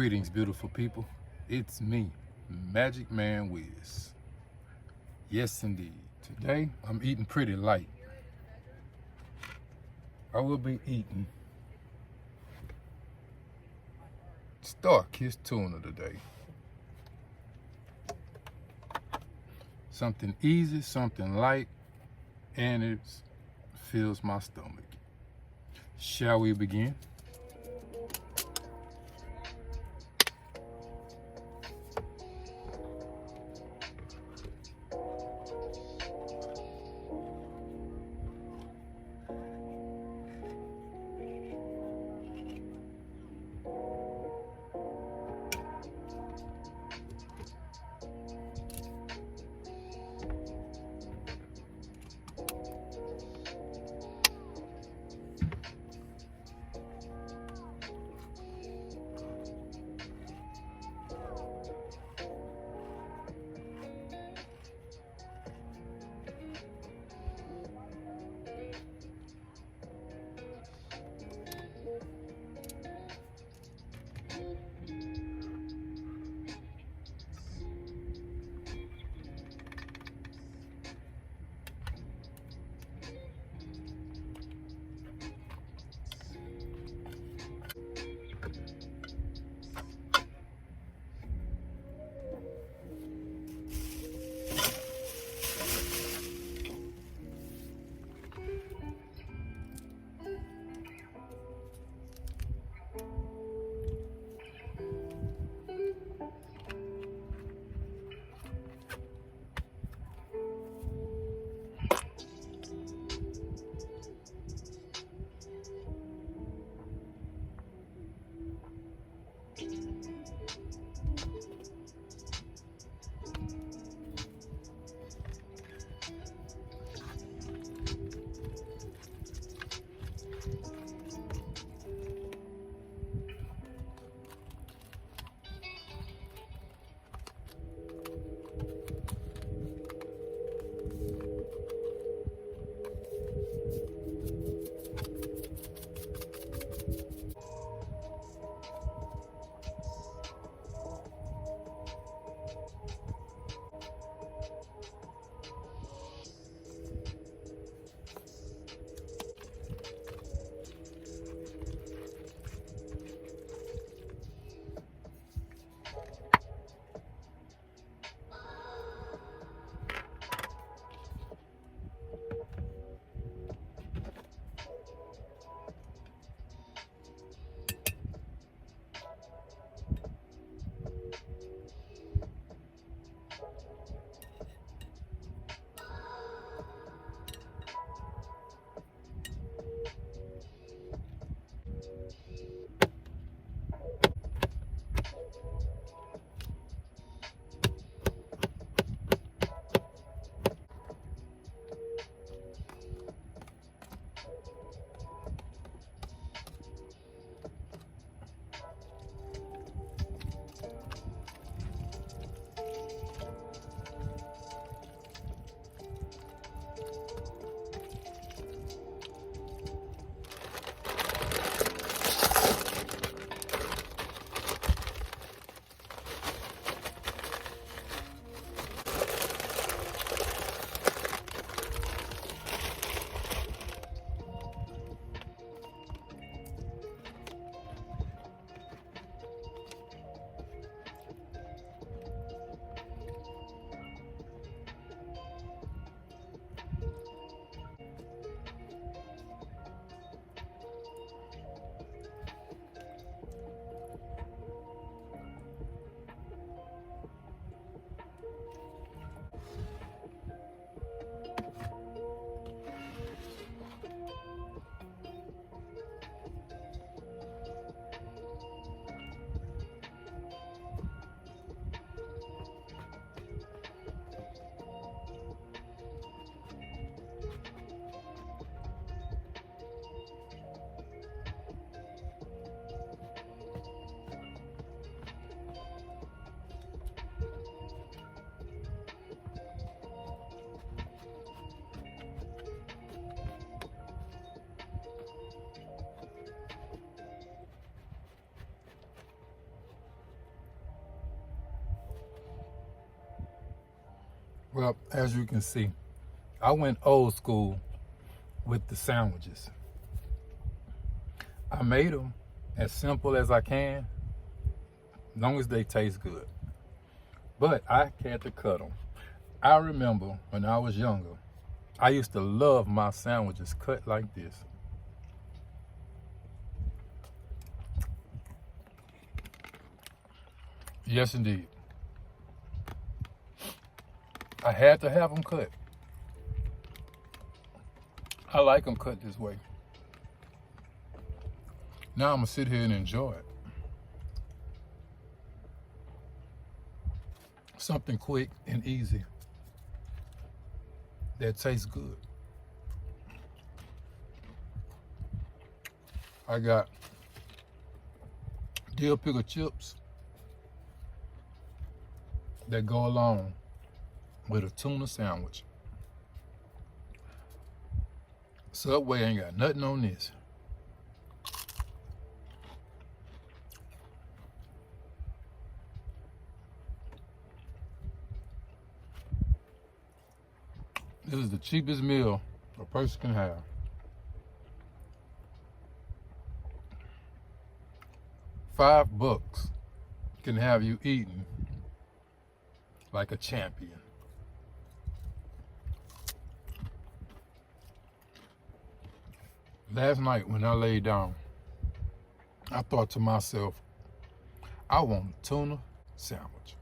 Greetings, beautiful people. It's me, Magic Man Wiz. Yes, indeed. Today, I'm eating pretty light. I will be eating Star-Kissed tuna today. Something easy, something light, and it fills my stomach. Shall we begin? Well, as you can see, I went old school with the sandwiches. I made them as simple as I can, as long as they taste good. But I had to cut them. I remember when I was younger, I used to love my sandwiches cut like this. Yes, indeed. I had to have them cut. I like them cut this way. Now I'm gonna sit here and enjoy it. Something quick and easy that tastes good. I got dill pickle chips that go along with a tuna sandwich. Subway ain't got nothing on this. This is the cheapest meal a person can have. $5 can have you eating like a champion. Last night when I laid down, I thought to myself, I want a tuna sandwich.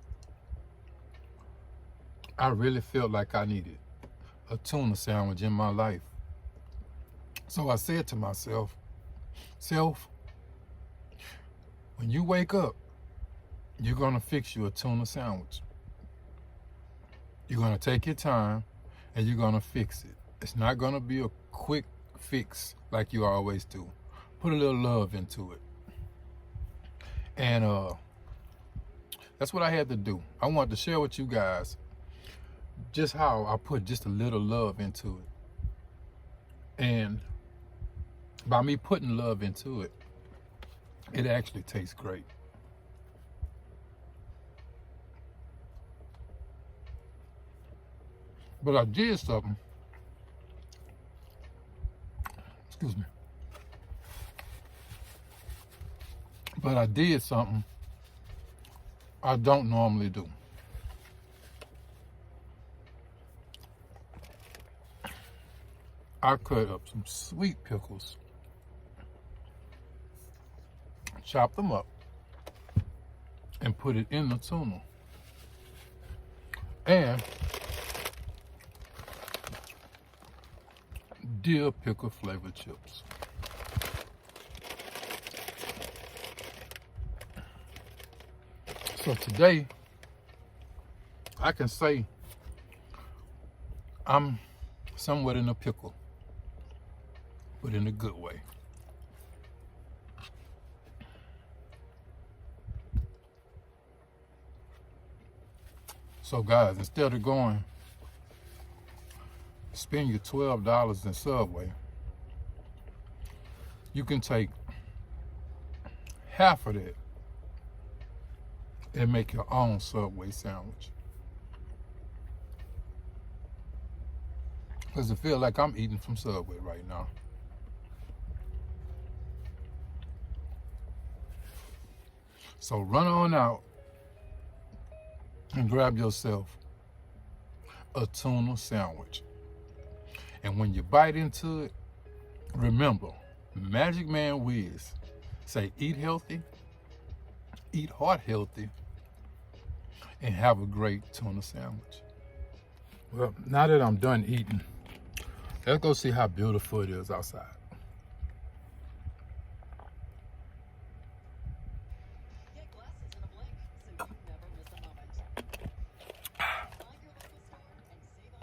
I really felt like I needed a tuna sandwich in my life. So I said to myself, self, when you wake up, you're gonna fix you a tuna sandwich. You're gonna take your time and you're gonna fix it. It's not gonna be a quick fix like you always do. Put a little love into it. And that's what I had to do. I wanted to share with you guys just how I put just a little love into it. And by me putting love into it, it actually tastes great. But I did something. Excuse me. But I did something I don't normally do. I cut up some sweet pickles, chopped them up, and put it in the tuna. And dill pickle flavored chips. So today, I can say I'm somewhat in a pickle, but in a good way. So guys, instead of going spend your $12 in Subway, you can take half of that and make your own Subway sandwich. Because I feel like I'm eating from Subway right now. So run on out and grab yourself a tuna sandwich. And when you bite into it, remember, Magic Man Wiz say eat healthy, eat heart healthy, and have a great tuna sandwich. Well, now that I'm done eating, let's go see how beautiful it is outside. Get glasses in a blink, so you never miss a moment. Find your local store and save on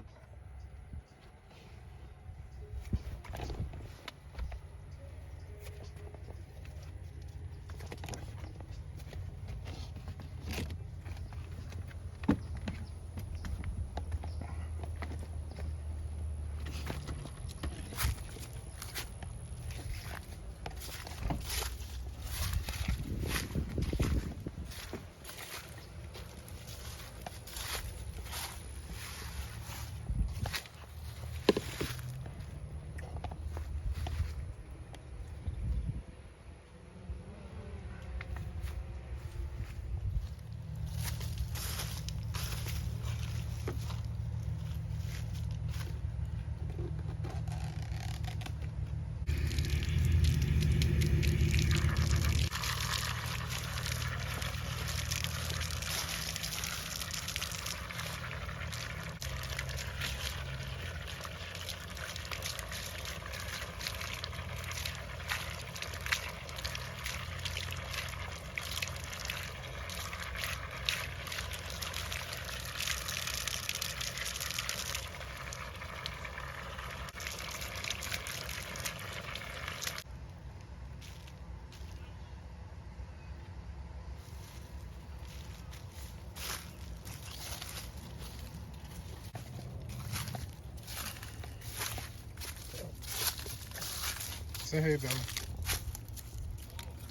Say hey, Bella.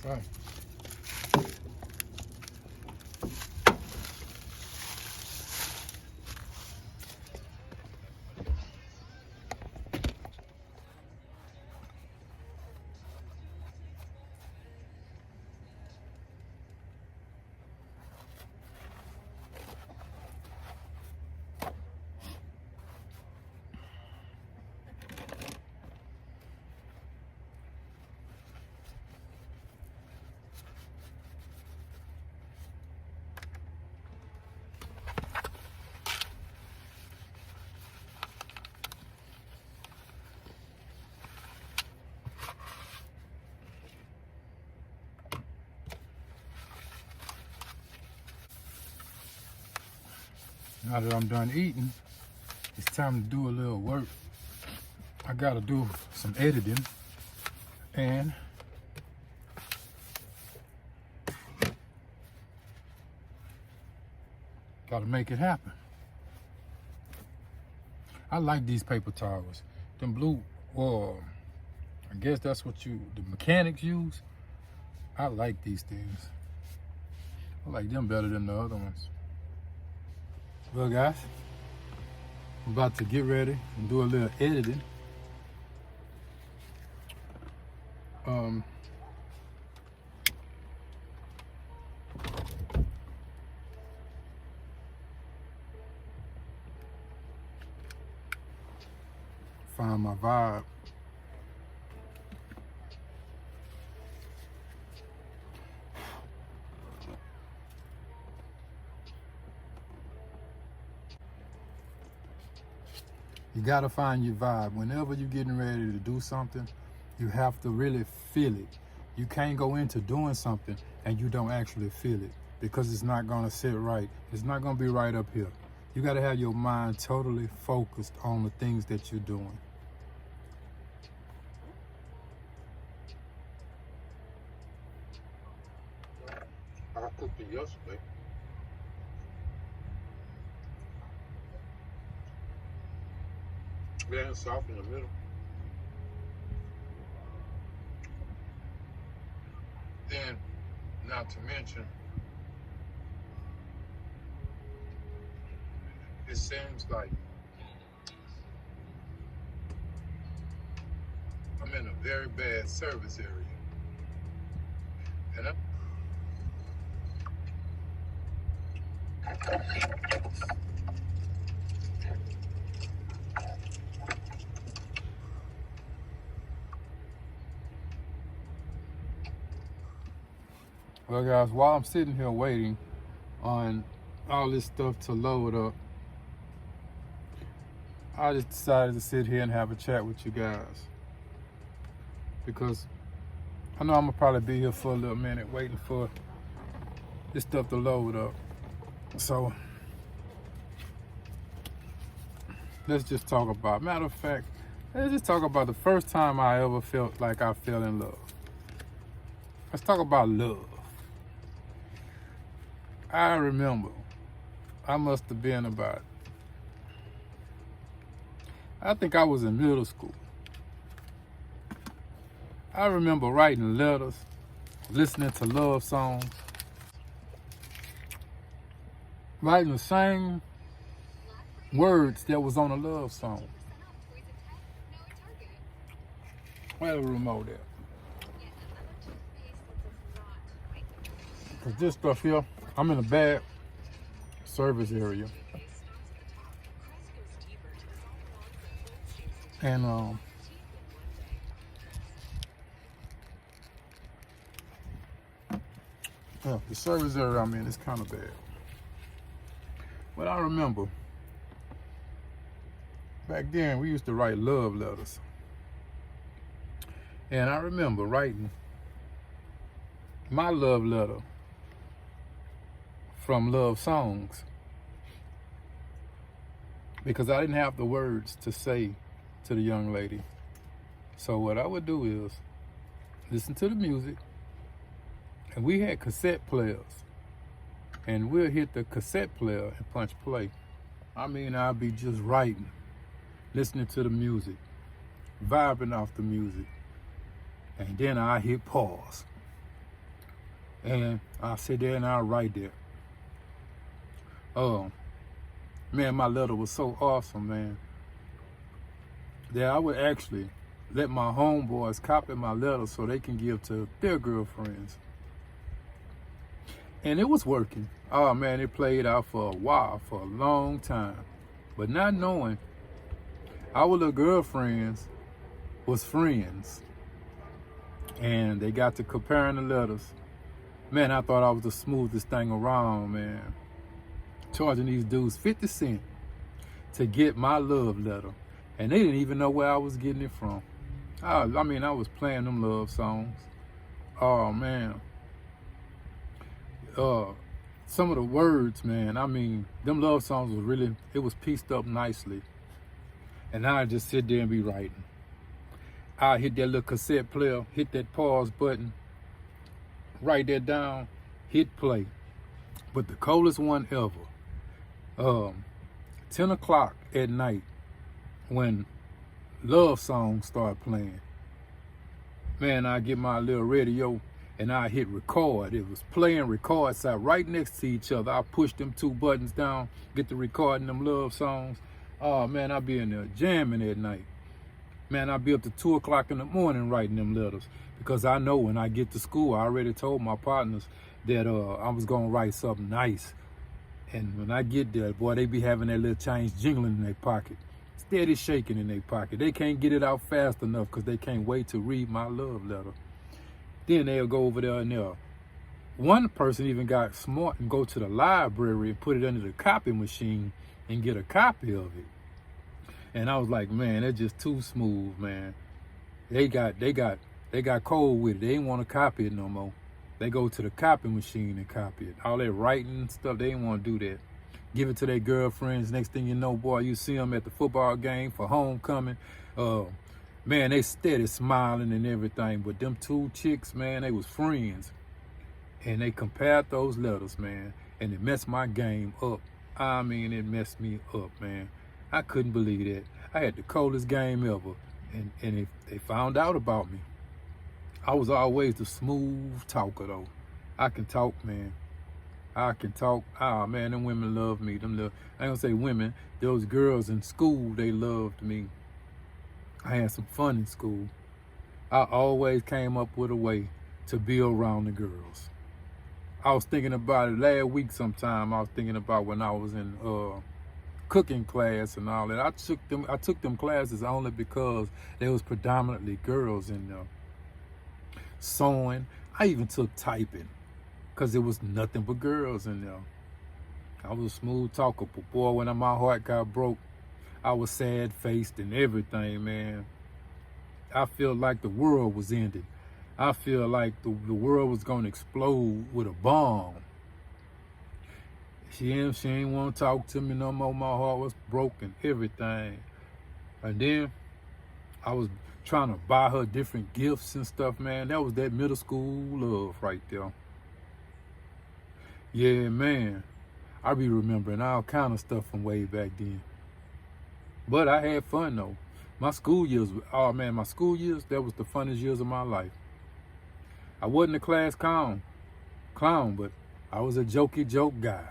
Bye. Now that I'm done eating, it's time to do a little work. I gotta do some editing and gotta make it happen. I like these paper towels. Them blue, or I guess that's what the mechanics use. I like these things. I like them better than the other ones. Well, guys, I'm about to get ready and do a little editing. Find my vibe. You gotta find your vibe. Whenever you're getting ready to do something, you have to really feel it. You can't go into doing something and you don't actually feel it, because it's not gonna sit right. It's not gonna be right up here. You gotta have your mind totally focused on the things that you're doing. I cooked it yesterday. Very soft in the middle. Then, not to mention, it seems like I'm in a very bad service area. And well, guys, while I'm sitting here waiting on all this stuff to load up, I just decided to sit here and have a chat with you guys, because I know I'm gonna probably be here for a little minute waiting for this stuff to load up. So let's just talk about, matter of fact, let's just talk about the first time I ever felt like I fell in love. Let's talk about love. I remember I must have been about, I think I was in middle school. I remember writing letters, listening to love songs, writing the same words that was on a love song. Where's the remote at? Because this stuff here, I'm in a bad service area. And yeah, the service area I'm in is kind of bad. But I remember back then we used to write love letters. And I remember writing my love letter from love songs, because I didn't have the words to say to the young lady. So what I would do is listen to the music, and we had cassette players, and we'll hit the cassette player and punch play. I mean, I'll be just writing, listening to the music, vibing off the music, And then I hit pause. And I sit there and I write there. Oh, man, my letter was so awesome, man, that I would actually let my homeboys copy my letter so they can give to their girlfriends. And it was working. Oh, man, it played out for a while, for a long time. But not knowing our little girlfriends was friends. And they got to comparing the letters. Man, I thought I was the smoothest thing around, man. Charging these dudes 50 cents to get my love letter. And they didn't even know where I was getting it from. I was playing them love songs. Oh, man. Some of the words, man, them love songs was really, it was pieced up nicely. And I just sit there and be writing. I hit that little cassette player, hit that pause button, write that down, hit play. But the coldest one ever, 10 o'clock at night, when love songs start playing, man, I get my little radio and I hit record. It was playing record side right next to each other. I push them two buttons down, get to recording them love songs. Oh, man, I be in there jamming at night. Man, I be up to 2 o'clock in the morning writing them letters, because I know when I get to school, I already told my partners that I was gonna write something nice. And when I get there, boy, they be having that little change jingling in their pocket, steady shaking in their pocket. They can't get it out fast enough because they can't wait to read my love letter. Then they'll go over there and one person even got smart and go to the library and put it under the copy machine and get a copy of it. And I was like, man, that's just too smooth, man. They got cold with it. They didn't want to copy it no more. They go to the copy machine and copy it. All that writing and stuff, they didn't want to do that. Give it to their girlfriends. Next thing you know, boy, you see them at the football game for homecoming. Man, they steady smiling and everything. But them two chicks, man, they was friends. And they compared those letters, man. And it messed my game up. It messed me up, man. I couldn't believe that. I had the coldest game ever. And they found out about me. I was always the smooth talker, though. I can talk, man. I can talk. Ah, man, them women love me. I ain't gonna say women. Those girls in school, they loved me. I had some fun in school. I always came up with a way to be around the girls. I was thinking about it last week sometime. I was thinking about when I was in cooking class and all that. I took them classes only because there was predominantly girls in there. Sewing. I even took typing because there was nothing but girls in there. I was a smooth talker, but boy, when my heart got broke, I was sad-faced and everything, man. I feel like the world was ending. I feel like the world was going to explode with a bomb. She ain't want to talk to me no more. My heart was broken, everything. And then I was trying to buy her different gifts and stuff, man. That was that middle school love right there. Yeah, man. I be remembering all kind of stuff from way back then. But I had fun, though. My school years, that was the funnest years of my life. I wasn't a class clown, but I was a jokey joke guy.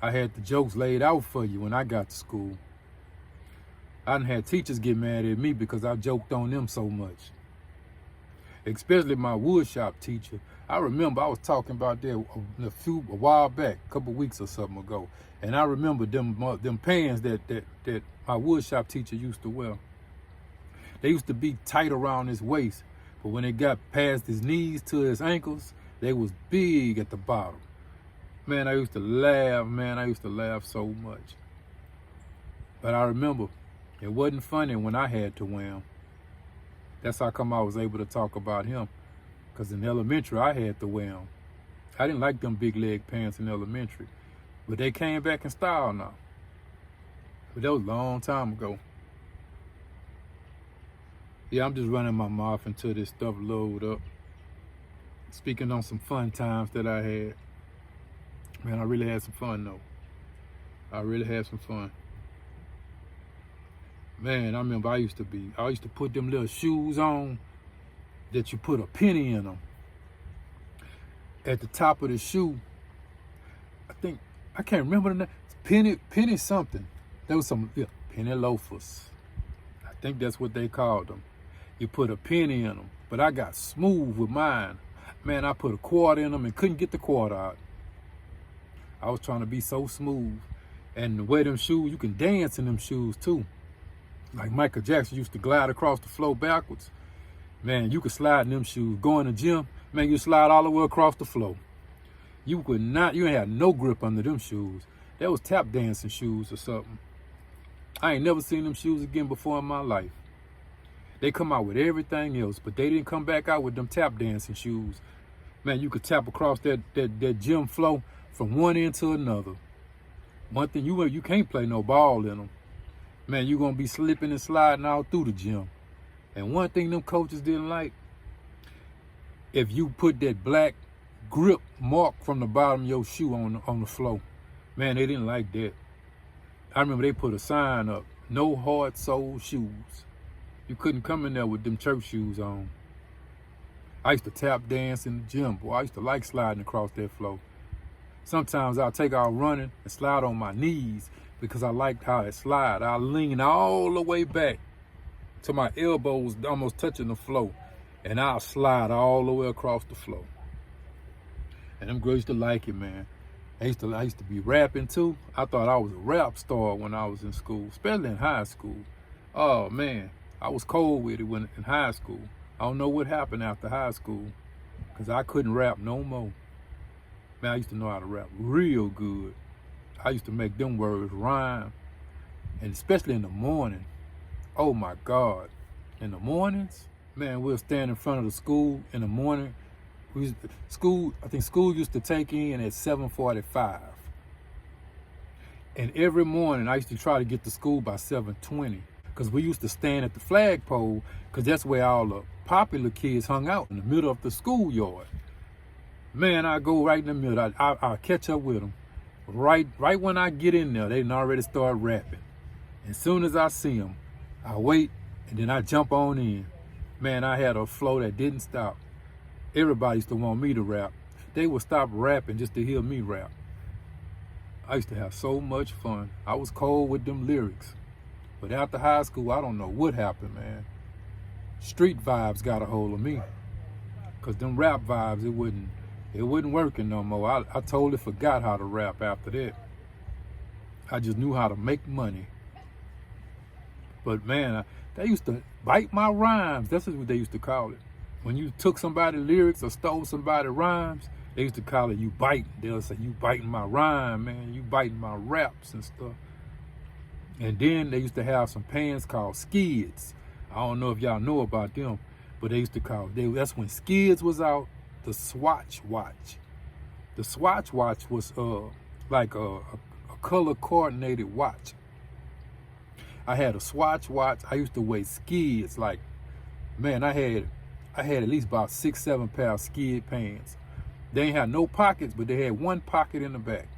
I had the jokes laid out for you when I got to school. I done had teachers get mad at me because I joked on them so much. Especially my woodshop teacher. I remember I was talking about that a while back, a couple weeks or something ago. And I remember them pants that my woodshop teacher used to wear. They used to be tight around his waist, but when they got past his knees to his ankles, they was big at the bottom. Man, I used to laugh so much. But I remember it wasn't funny when I had to wear them. That's how come I was able to talk about him. Because in elementary, I had to wear them. I didn't like them big leg pants in elementary. But they came back in style now. But that was a long time ago. Yeah, I'm just running my mouth until this stuff load up. Speaking on some fun times that I had. Man, I really had some fun, though. I really had some fun. Man, I remember I used to put them little shoes on that you put a penny in them. At the top of the shoe, I can't remember the name. Penny something. There was some penny loafers. I think that's what they called them. You put a penny in them. But I got smooth with mine. Man, I put a quarter in them and couldn't get the quarter out. I was trying to be so smooth. And the way them shoes, you can dance in them shoes too. Like Michael Jackson used to glide across the floor backwards. Man, you could slide in them shoes. Go in the gym, man, you slide all the way across the floor. You ain't had no grip under them shoes. That was tap dancing shoes or something. I ain't never seen them shoes again before in my life. They come out with everything else, but they didn't come back out with them tap dancing shoes. Man, you could tap across that gym floor from one end to another. One thing, you can't play no ball in them. Man, you're going to be slipping and sliding all through the gym. And one thing them coaches didn't like, if you put that black grip mark from the bottom of your shoe on the floor, man, they didn't like that. I remember they put a sign up, no hard sole shoes. You couldn't come in there with them church shoes on. I used to tap dance in the gym, boy. I used to like sliding across that floor. Sometimes I'll take out running and slide on my knees because I liked how it slide. I'll lean all the way back to my elbows almost touching the floor, and I'll slide all the way across the floor. And them girls used to like it, man. I used to be rapping too. I thought I was a rap star when I was in school, especially in high school. Oh man, I was cold with it when in high school. I don't know what happened after high school, because I couldn't rap no more. Man, I used to know how to rap real good. I used to make them words rhyme, and especially in the morning. Oh my God, in the mornings, man, we'll stand in front of the school in the morning. I think school used to take in at 7:45. And every morning I used to try to get to school by 7:20, because we used to stand at the flagpole, because that's where all the popular kids hung out, in the middle of the schoolyard. Man, I go right in the middle. I'll catch up with them. Right when I get in there, they done already start rapping. As soon as I see them, I wait, and then I jump on in. Man, I had a flow that didn't stop. Everybody used to want me to rap. They would stop rapping just to hear me rap. I used to have so much fun. I was cold with them lyrics. But after high school, I don't know what happened, man. Street vibes got a hold of me. Because them rap vibes, it wasn't working no more. I totally forgot how to rap after that. I just knew how to make money. But man, they used to bite my rhymes. That's what they used to call it. When you took somebody's lyrics or stole somebody's rhymes, they used to call it you biting. They'll say, you biting my rhyme, man. You biting my raps and stuff. And then they used to have some pants called skids. I don't know if y'all know about them, but they used to call it. That's when skids was out, the Swatch watch. The Swatch watch was like a color coordinated watch. I had a Swatch watch. I used to wear skids. Like, man, I had at least about 6-7 pair of skid pants. They ain't had no pockets, but they had one pocket in the back.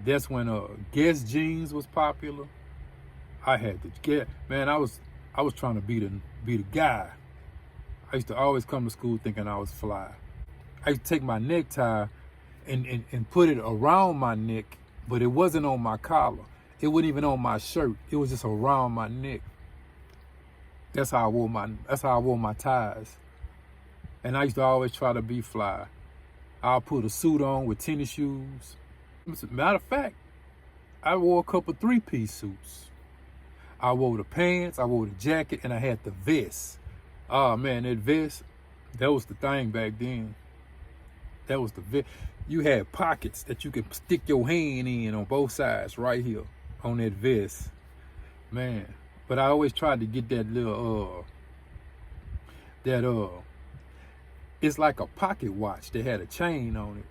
That's when Guess jeans was popular. I had to get, man, I was trying to be the guy. I used to always come to school thinking I was fly. I used to take my necktie and put it around my neck, but it wasn't on my collar. It wasn't even on my shirt. It was just around my neck. That's how I wore my ties. And I used to always try to be fly. I'll put a suit on with tennis shoes. Matter of fact, I wore a couple 3-piece suits. I wore the pants, I wore the jacket, and I had the vest. Oh man, that vest, that was the thing back then. That was the vest. You had pockets that you could stick your hand in on both sides right here on that vest. Man, but I always tried to get that little, it's like a pocket watch that had a chain on it.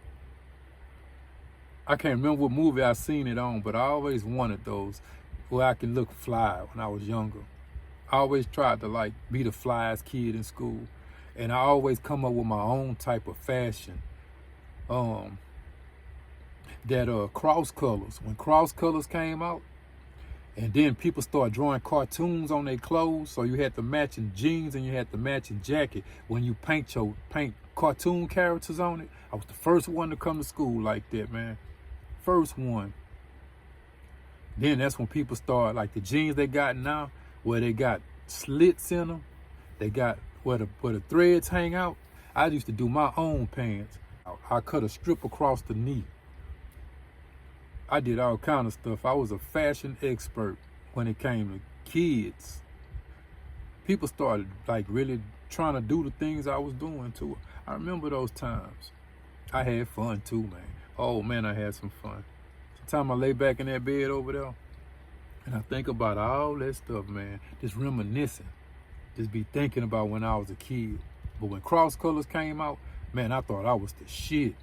I can't remember what movie I seen it on, but I always wanted those where I can look fly when I was younger. I always tried to like be the flyest kid in school. And I always come up with my own type of fashion. That cross colors, when cross colors came out, And then people started drawing cartoons on their clothes, so you had the matching jeans and you had the matching jacket. When you paint cartoon characters on it, I was the first one to come to school like that, man. First one. Then that's when people start, like the jeans they got now, where they got slits in them. They got where the threads hang out. I used to do my own pants. I cut a strip across the knee. I did all kind of stuff. I was a fashion expert when it came to kids. People started like really trying to do the things I was doing too. I remember those times. I had fun too, man. Oh man, I had some fun. Sometimes I lay back in that bed over there and I think about all that stuff, man. Just reminiscing. Just be thinking about when I was a kid. But when Cross Colors came out, man, I thought I was the shit.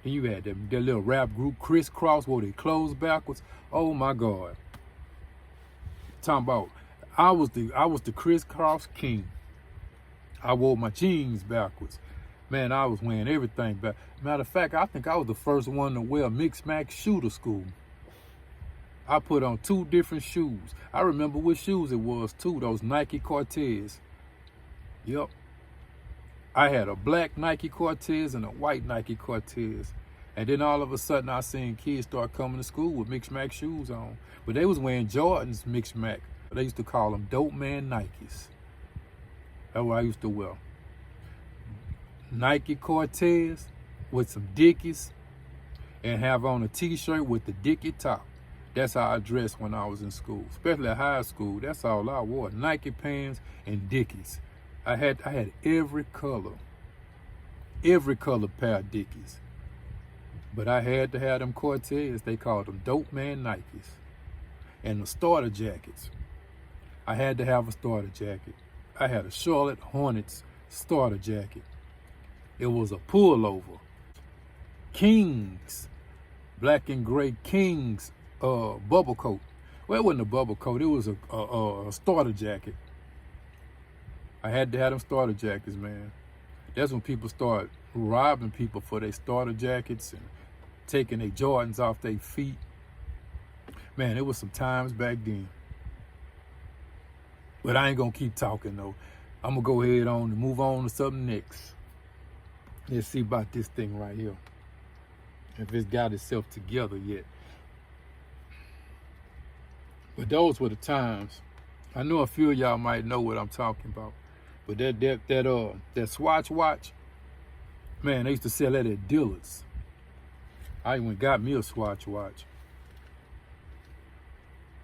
And you had that little rap group, Crisscross, wore their clothes backwards. Oh my God. Talking about, I was the Crisscross king. I wore my jeans backwards. Man, I was wearing everything back. Matter of fact, I think I was the first one to wear mixed match shoe to school. I put on 2 different shoes. I remember what shoes it was too, those Nike Cortez. Yep. I had a black Nike Cortez and a white Nike Cortez. And then all of a sudden I seen kids start coming to school with mixed match shoes on. But they was wearing Jordans mixed match. They used to call them Dope Man Nikes. That's what I used to wear. Nike Cortez with some Dickies and have on a t-shirt with the Dickie top. That's how I dressed when I was in school, especially at high school. That's all I wore, Nike pants and Dickies. I had every color pair of Dickies. But I had to have them Cortez. They called them Dope Man Nikes. And the starter jackets. I had to have a starter jacket. I had a Charlotte Hornets starter jacket. It was a pullover. Kings, black and gray Kings bubble coat. Well, it wasn't a bubble coat. It was a starter jacket. I had to have them starter jackets, man. That's when people start robbing people for their starter jackets and taking their Jordans off their feet. Man, it was some times back then. But I ain't gonna keep talking though. I'm gonna go ahead on and move on to something next. Let's see about this thing right here. If it's got itself together yet. But those were the times. I know a few of y'all might know what I'm talking about. But that Swatch watch, man, they used to sell that at dealers. I even got me a Swatch watch.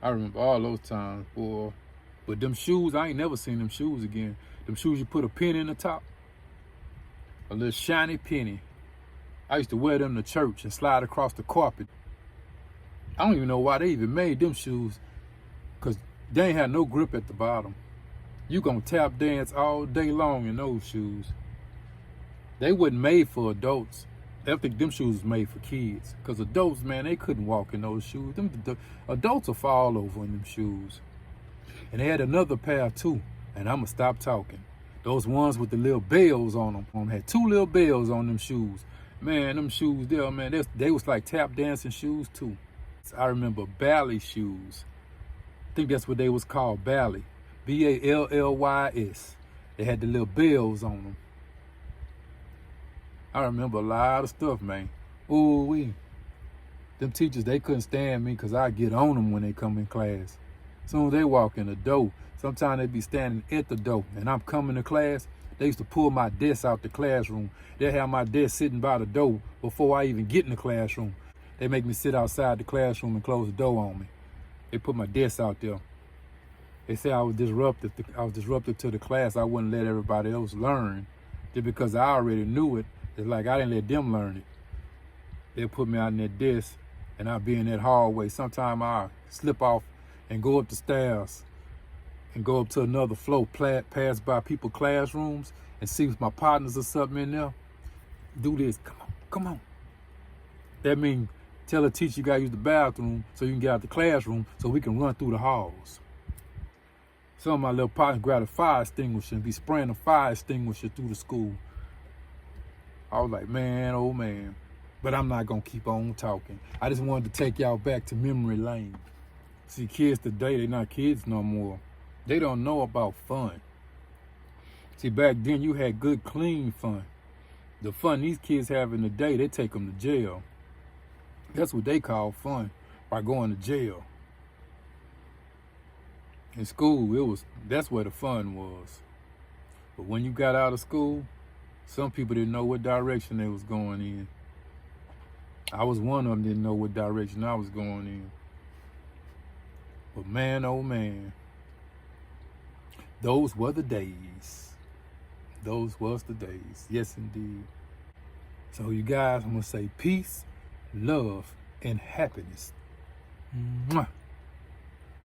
I remember all those times, boy. But them shoes, I ain't never seen them shoes again. Them shoes you put a penny in the top. A little shiny penny. I used to wear them to church and slide across the carpet. I don't even know why they even made them shoes, because they ain't had no grip at the bottom. You gonna tap dance all day long in those shoes. They wasn't made for adults. I think them shoes was made for kids. Because adults, man, they couldn't walk in those shoes. The adults will fall over in them shoes. And they had another pair too. And I'm gonna stop talking. Those ones with the little bells on them. Had 2 little bells on them shoes. Man, them shoes there, man, they was like tap dancing shoes too. I remember ballet shoes. I think that's what they was called, ballet. B-A-L-L-Y-S. They had the little bells on them. I remember a lot of stuff, man. Ooh-wee. Them teachers, they couldn't stand me because I get on them when they come in class. As soon as they walk in the door, sometimes they be standing at the door and I'm coming to class. They used to pull my desk out the classroom. They have my desk sitting by the door before I even get in the classroom. They make me sit outside the classroom and close the door on me. They put my desk out there. They say I was disruptive. To the class. I wouldn't let everybody else learn just because I already knew it. It's like I didn't let them learn it. They put me out in that desk and I'd be in that hallway. Sometimes I slip off and go up the stairs and go up to another floor, pass by people's classrooms and see if my partners or something in there. Do this, come on. That means tell a teacher you gotta use the bathroom so you can get out the classroom so we can run through the halls. Some of my little partners grab a fire extinguisher and be spraying a fire extinguisher through the school. I was like, man, oh man. But I'm not gonna keep on talking. I just wanted to take y'all back to memory lane. See, kids today, they not kids no more. They don't know about fun. See, back then you had good, clean fun. The fun these kids have in the day, they take them to jail. That's what they call fun, by going to jail. In school, that's where the fun was. But when you got out of school, some people didn't know what direction they was going in. I was one of them, didn't know what direction I was going in. But man, oh man, those were the days. Those was the days. Yes, indeed. So you guys, I'm going to say peace, love, and happiness. Mwah.